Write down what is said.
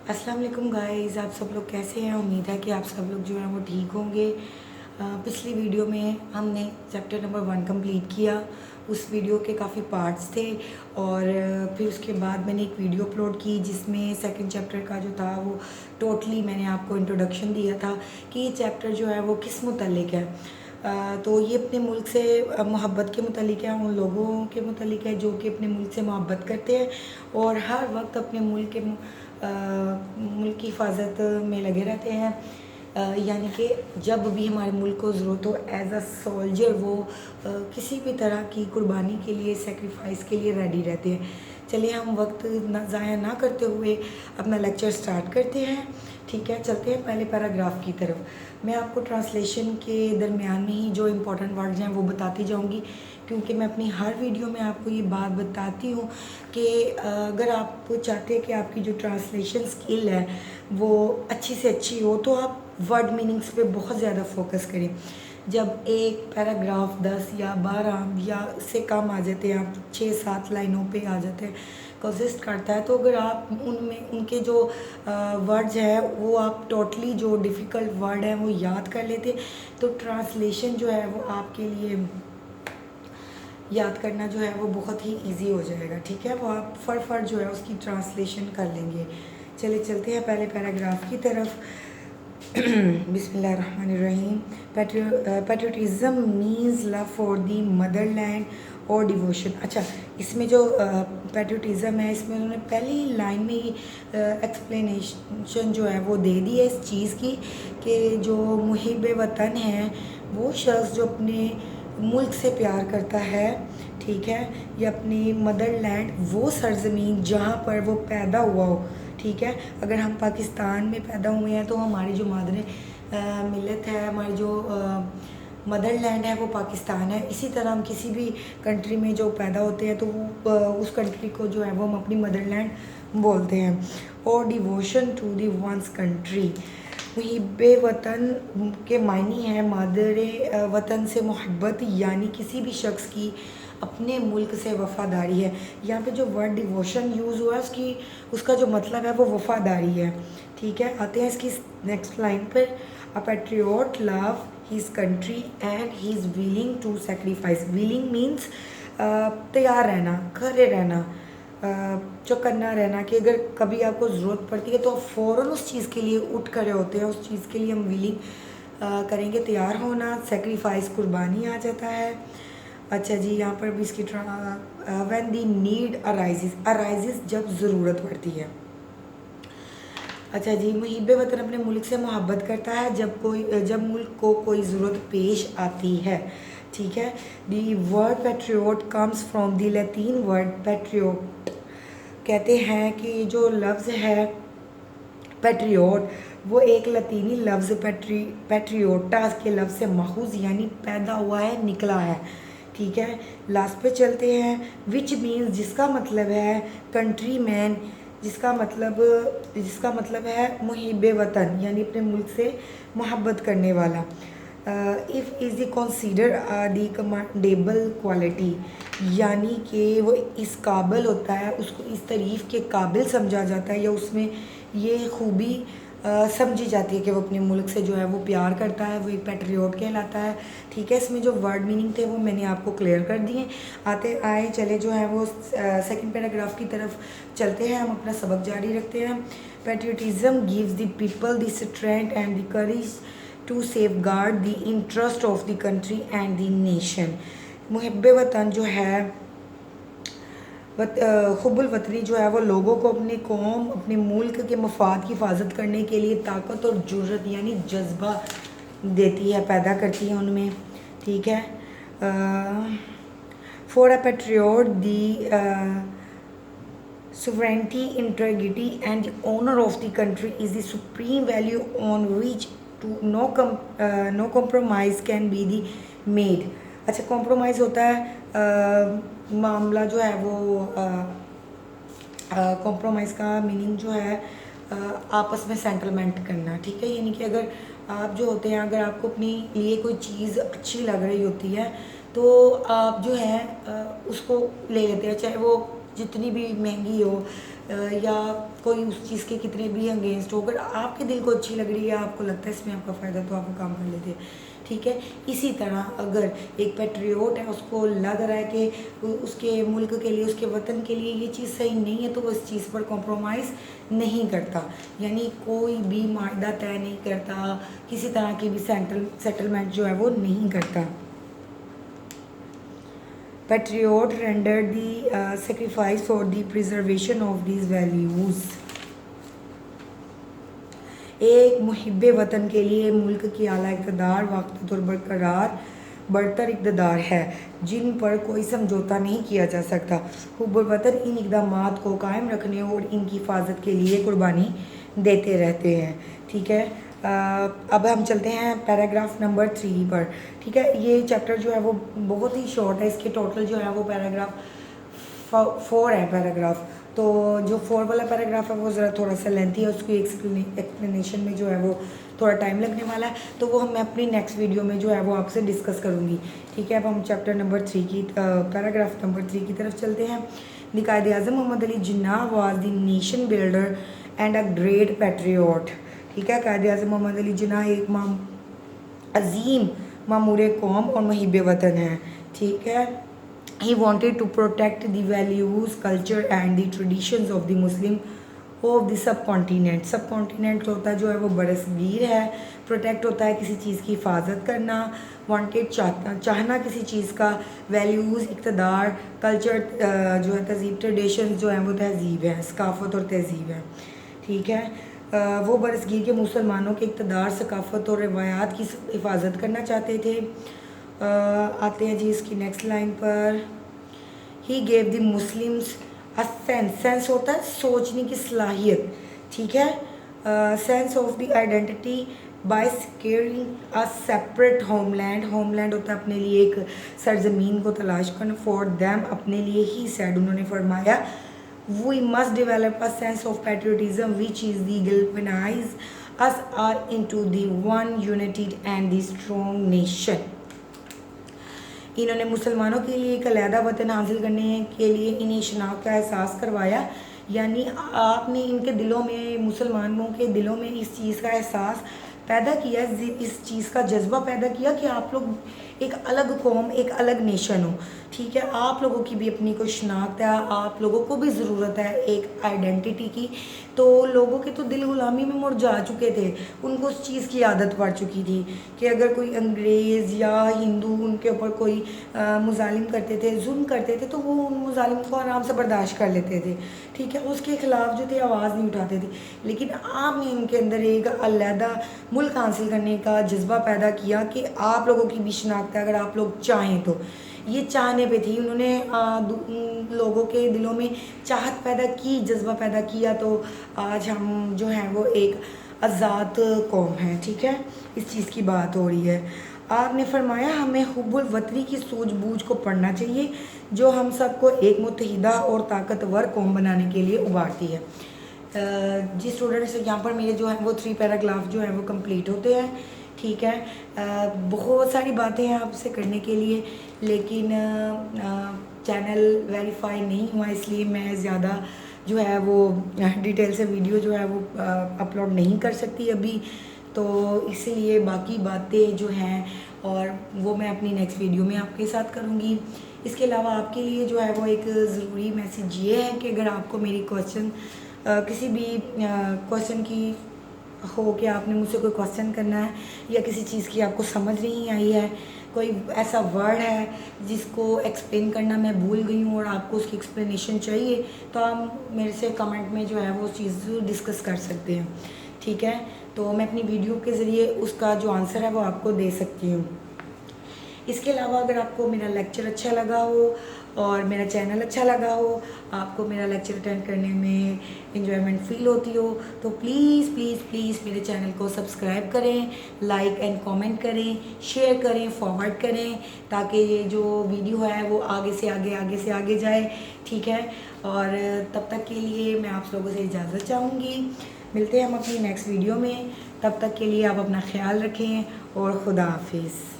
अस्सलाम वालेकुम गाइस, आप सब लोग कैसे हैं। उम्मीद है कि आप सब लोग जो हैं वो ठीक होंगे। पिछली वीडियो में हमने चैप्टर नंबर 1 कंप्लीट किया। उस वीडियो के काफ़ी पार्ट्स थे और फिर उसके बाद मैंने एक वीडियो अपलोड की जिसमें सेकंड चैप्टर का जो था वो टोटली मैंने आपको इंट्रोडक्शन दिया था कि ये चैप्टर जो है वो किस मुतल्लिक है। तो ये अपने मुल्क से मोहब्बत के मुतल्लिक है, उन लोगों के मुतल्लिक है जो कि अपने मुल्क से मोहब्बत करते हैं और हर वक्त अपने मुल्क की हिफाजत में लगे रहते हैं। यानी कि जब भी हमारे मुल्क को ज़रूरत हो एज अ सोल्जर वो किसी भी तरह की कुर्बानी के लिए, सेक्रीफाइस के लिए रेडी रहते हैं। चलिए हम वक्त ना ज़ाया ना करते हुए अपना लेक्चर स्टार्ट करते हैं। ठीक है, चलते हैं पहले पैराग्राफ की तरफ। मैं आपको ट्रांसलेशन के दरमियान में ही जो इम्पोर्टेंट वर्ड्स हैं वो बताती जाऊंगी, क्योंकि मैं अपनी हर वीडियो में आपको ये बात बताती हूँ कि अगर आप चाहते हैं कि आपकी जो ट्रांसलेशन स्किल है वो अच्छी से अच्छी हो तो आप वर्ड मीनिंग्स पे बहुत ज़्यादा फोकस करें। जब एक पैराग्राफ 10 या 12 या से कम आ जाते हैं, आप 6-7 लाइनों पे आ जाते हैं, कंसिस्ट करता है, तो अगर आप उनमें उनके जो वर्ड्स हैं वो आप टोटली जो डिफ़िकल्ट वर्ड हैं वो याद कर लेते, तो ट्रांसलेशन जो है वो आपके लिए याद करना जो है वो बहुत ही इजी हो जाएगा। ठीक है, वो आप फट जो है उसकी ट्रांसलेशन कर लेंगे। चले चलते हैं पहले पैराग्राफ की तरफ। बिस्मिल्लाहिर्रहमानिर्रहीम। Patriotism means love for the Motherland और डिवोशन। अच्छा, इसमें जो पैट्रियटिज़म है इसमें उन्होंने पहली लाइन में ही एक्सप्लेनेशन जो है वो दे दी है इस चीज़ की कि जो मुहिब वतन है वो शख्स जो अपने मुल्क से प्यार करता है, ठीक है, या अपनी मदरलैंड वो सरज़मीन जहाँ पर वो पैदा हुआ हो। ठीक है, अगर हम पाकिस्तान में पैदा हुए हैं तो हमारी जो मिलत है, हमारी जो मदरलैंड है वो पाकिस्तान है। इसी तरह हम किसी भी कंट्री में जो पैदा होते हैं तो वो उस कंट्री को जो है वो हम अपनी मदरलैंड बोलते हैं। और devotion to the one's country, मुहिब वतन के मायने हैं मादर वतन से मोहब्बत, यानी किसी भी शख्स की अपने मुल्क से वफ़ादारी है। यहाँ पे जो वर्ड डिवोशन यूज़ हुआ है उसका जो मतलब है वो वफ़ादारी है। ठीक है, आते हैं इसकी नेक्स्ट लाइन पर। A patriot love his country and he is willing to sacrifice. Willing means तैयार रहना, खड़े रहना, चौकन्ना रहना, कि अगर कभी आपको ज़रूरत पड़ती है तो आप फ़ौरन उस चीज़ के लिए उठ खड़े होते हैं। उस चीज़ के लिए हम विलिंग करेंगे, तैयार होना, सेक्रीफाइस कुर्बानी आ जाता है। अच्छा जी, यहाँ पर भी इसकी व्हेन दी नीड अराइजेस जब ज़रूरत पड़ती है। अच्छा जी, मुहिब वतन अपने मुल्क से मोहब्बत करता है जब मुल्क को कोई ज़रूरत पेश आती है। ठीक है, the word patriot comes from the Latin word patriot. कहते हैं कि जो लफ्ज़ है पैट्रियोट वो एक लतीनी लफ्ज़ पैट्रियोटा के लफ्ज़ से माखूज यानी पैदा हुआ है, निकला है। ठीक है, लास्ट पे चलते हैं। विच मीन्स जिसका मतलब है कंट्री मैन, जिसका मतलब है मुहिब वतन यानी अपने मुल्क से मोहब्बत करने वाला। If is consider the commendable quality, यानी कि वो इस काबिल होता है, उसको इस तारीफ़ के काबिल समझा जाता है या उसमें ये खूबी समझी जाती है कि वो अपने मुल्क से जो है वो प्यार करता है, वो एक पैट्रियोट कहलाता है। ठीक है, इसमें जो वर्ड मीनिंग थे वो मैंने आपको क्लियर कर दिए। चले जो है वो सेकंड पैराग्राफ की तरफ चलते हैं, हम अपना सबक जारी रखते हैं। Patriotism gives the people the strength and the courage to safeguard the interest of the country and the nation. मुहिब वतन जो है हुब्बुल वतनी जो है वो लोगों को अपनी कौम, अपने मुल्क के मफाद की हिफाजत करने के लिए ताकत और जुर्रत यानी जज्बा देती है, पैदा करती है उनमें। ठीक है, for a patriot the sovereignty, integrity and the honor of the country is the supreme value on which no compromise can be the made। अच्छा, कॉम्प्रोमाइज़ होता है मामला जो है वो कॉम्प्रोमाइज़ का मीनिंग जो है आपस में सेटलमेंट करना। ठीक है, यानी कि अगर आप जो होते हैं, अगर आपको अपने लिए कोई चीज़ अच्छी लग रही होती है तो आप जो है उसको ले लेते हैं, चाहे वो जितनी भी महंगी हो, या कोई उस चीज़ के कितने भी अगेंस्ट हो, अगर आपके दिल को अच्छी लग रही है, आपको लगता है इसमें आपका फ़ायदा, तो आप वो काम कर लेते हैं। ठीक है, इसी तरह अगर एक पैट्रियोट है, उसको लग रहा है कि उसके मुल्क के लिए, उसके वतन के लिए ये चीज़ सही नहीं है, तो वो इस चीज़ पर कॉम्प्रोमाइज़ नहीं करता, यानी कोई भी मायदा तय नहीं करता, किसी तरह की भी सेटलमेंट जो है वो नहीं करता। Patriot rendered the sacrifice for the preservation of these values। एक मुहिब वतन के लिए मुल्क की आला इक़्तिदार वक्त और बरकरार बरतर इक़्तिदार है जिन पर कोई समझौता नहीं किया जा सकता। हुब्बुल वतन इन इक़दामात को कायम रखने और इनकी हिफाजत के लिए कुर्बानी देते रहते हैं। ठीक है, अब हम चलते हैं पैराग्राफ नंबर 3 पर। ठीक है, ये चैप्टर जो है वो बहुत ही शॉर्ट है, इसके टोटल जो है वो पैराग्राफ 4 है पैराग्राफ। तो जो 4 वाला पैराग्राफ है वो ज़रा थोड़ा सा लेंथी है, उसकी एक्सप्लेनेशन में जो है वो थोड़ा टाइम लगने वाला है, तो वो हम मैं अपनी नेक्स्ट वीडियो में जो है वो आपसे डिस्कस करूँगी। ठीक है, अब हम चैप्टर नंबर 3 की पैराग्राफ नंबर 3 की तरफ चलते हैं। The Quaid-e-Azam Mohammad Ali Jinnah was the nation builder and a great patriot. ठीक है, कायद-ए-आज़म मोहम्मद अली जिन्ना एक अजीम मामूर कौम और मुहिब वतन है। ठीक है, he wanted to protect the values, culture and the traditions of the Muslim of the subcontinent। Subcontinent होता है जो है वो बरसगीर है, प्रोटेक्ट होता है किसी चीज़ की हिफाजत करना, वांटेड चाहना किसी चीज़ का, वैल्यूज़ इक़्तिदार, कल्चर जो है तहज़ीब, ट्रेडिशन जो है वो तहज़ीब है, सकाफ़त और तहज़ीब है। ठीक है, वो बरसगीर के मुसलमानों के इक़्तिदार, सकाफ़त और रवायात की हिफाजत करना चाहते थे। आते हैं जी इसकी नेक्स्ट लाइन पर। He gave the Muslims a sense होता है सोचने की सलाहियत। ठीक है, sense of the identity by securing a separate homeland होता है अपने लिए एक सरजमीन को तलाश करना। फॉर देम अपने लिए ही सैड उन्होंने फरमाया, we must develop a sense of patriotism which is the galvanise us are into the one united and the strong nation. इन्होंने मुसलमानों के लिए एक अलहदा वतन हासिल करने के लिए इन्हें शनाख्त का एहसास करवाया, यानी आपने इनके दिलों में, मुसलमानों के दिलों में इस चीज़ का एहसास पैदा किया, इस चीज़ का जज्बा पैदा किया कि आप लोग एक अलग कौम, एक अलग नेशन हो। ठीक है, आप लोगों की भी अपनी कोई शनाख्त है, आप लोगों को भी ज़रूरत है एक आइडेंटिटी की। तो लोगों के तो दिल गुलामी में मुरझा चुके थे, उनको उस चीज़ की आदत पड़ चुकी थी कि अगर कोई अंग्रेज़ या हिंदू उनके ऊपर कोई मुजालिम करते थे, जुल्म करते थे, तो वो उन मुजालिम को आराम से बर्दाश्त कर लेते थे। ठीक है, उसके ख़िलाफ़ जो थे आवाज़ नहीं उठाते थे। लेकिन आपने इनके अंदर एक अलहदा मुल्क हासिल करने का जज्बा पैदा किया कि आप लोगों की भी शनाख्त है, अगर आप लोग चाहें तो। ये चाहने पे थी, उन्होंने लोगों के दिलों में चाहत पैदा की, जज्बा पैदा किया, तो आज हम जो हैं वो एक आज़ाद कौम है। ठीक है, इस चीज़ की बात हो रही है। आपने फरमाया हमें हुब्बुल वतनी की सूझबूझ को पढ़ना चाहिए जो हम सबको एक मुत्तहिदा और ताकतवर कौम बनाने के लिए उभारती है। जी स्टूडेंट्स, यहाँ पर मेरे जो हैं वो 3 पैराग्राफ जो हैं वो कंप्लीट होते हैं। ठीक है, बहुत सारी बातें हैं आपसे करने के लिए, लेकिन चैनल वेरीफाई नहीं हुआ, इसलिए मैं ज़्यादा जो है वो डिटेल से वीडियो जो है वो अपलोड नहीं कर सकती अभी, तो इसीलिए बाकी बातें जो हैं और वो मैं अपनी नेक्स्ट वीडियो में आपके साथ करूँगी। इसके अलावा आपके लिए जो है वो एक ज़रूरी मैसेज ये है कि अगर आपको मेरी किसी भी क्वेश्चन की हो कि आपने मुझसे कोई क्वेश्चन करना है या किसी चीज़ की आपको समझ नहीं आई है, कोई ऐसा वर्ड है जिसको एक्सप्लेन करना मैं भूल गई हूँ और आपको उसकी एक्सप्लेनेशन चाहिए, तो आप मेरे से कमेंट में जो है वो चीज़ डिस्कस कर सकते हैं। ठीक है, तो मैं अपनी वीडियो के ज़रिए उसका जो आंसर है वो आपको दे सकती हूँ। इसके अलावा अगर आपको मेरा लेक्चर अच्छा लगा हो और मेरा चैनल अच्छा लगा हो, आपको मेरा लेक्चर अटेंड करने में एंजॉयमेंट फील होती हो, तो प्लीज़ प्लीज़ प्लीज़ मेरे चैनल को सब्सक्राइब करें, लाइक एंड कमेंट करें, शेयर करें, फॉरवर्ड करें, ताकि ये जो वीडियो है वो आगे से आगे जाए। ठीक है, और तब तक के लिए मैं आप लोगों से इजाज़त चाहूँगी। मिलते हैं हम अपनी नेक्स्ट वीडियो में, तब तक के लिए आप अपना ख्याल रखें और खुदा हाफिज़।